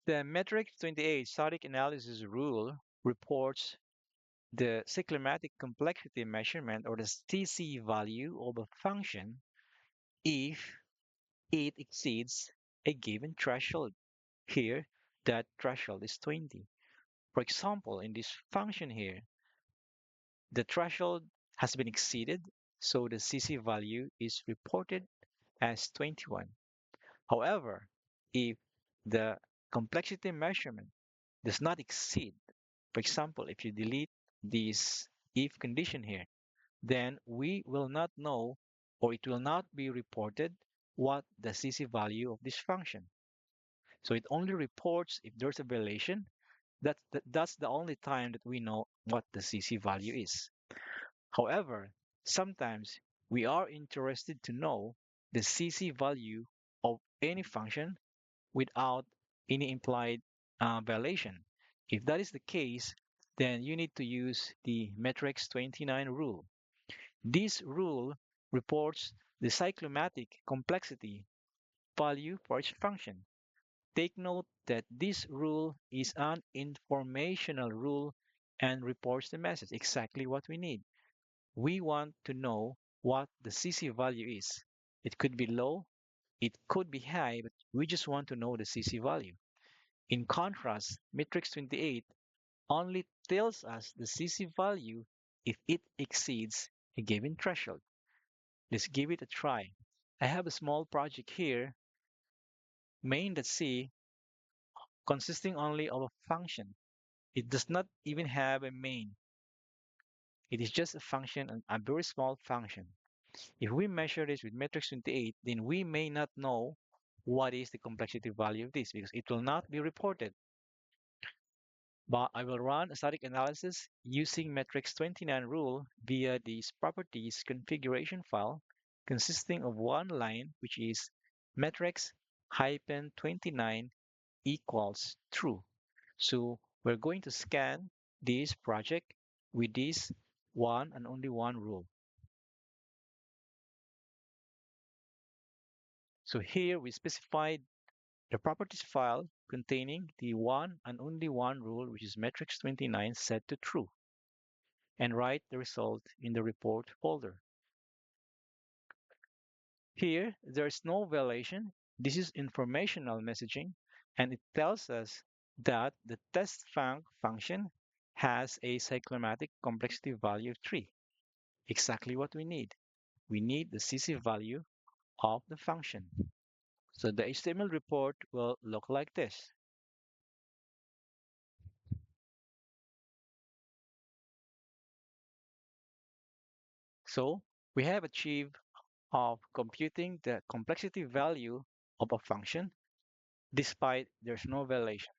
The metric 28 static analysis rule reports the cyclomatic complexity measurement or the TC value of a function if it exceeds a given threshold. Here, that threshold is 20. For example, in this function here, the threshold has been exceeded, so the CC value is reported as 21. However, if the complexity measurement does not exceed, for example, if you delete this if condition here, then we will not know or it will not be reported what the CC value of this function. So it only reports if there's a violation. That's the only time that we know what the CC value is. However, sometimes we are interested to know the CC value of any function without any implied violation. If that is the case, then you need to use the matrix 29 rule. This rule reports the cyclomatic complexity value for each function. Take note that this rule is an informational rule and reports the message, exactly what we need. We want to know what the CC value is. It could be low, it could be high, but we just want to know the CC value. In contrast, matrix 28 only tells us the CC value if it exceeds a given threshold. Let's give it a try. I have a small project here, main.c, consisting only of a function. It does not even have a main. It is just a function, a very small function. If we measure this with matrix 28, then we may not know what is the complexity value of this because it will not be reported. But I will run a static analysis using matrix 29 rule via this properties configuration file consisting of one line, which is matrix hyphen 29 equals true. So we're going to scan this project with this one and only one rule. So here we specified the properties file containing the one and only one rule, which is matrix 29 set to true, and write the result in the report folder. Here, there is no violation. This is informational messaging, and it tells us that the test function has a cyclomatic complexity value of 3. Exactly what we need. We need the CC value of the function. So the HTML report will look like this. So we have achieved of computing the complexity value of a function despite there's no violation.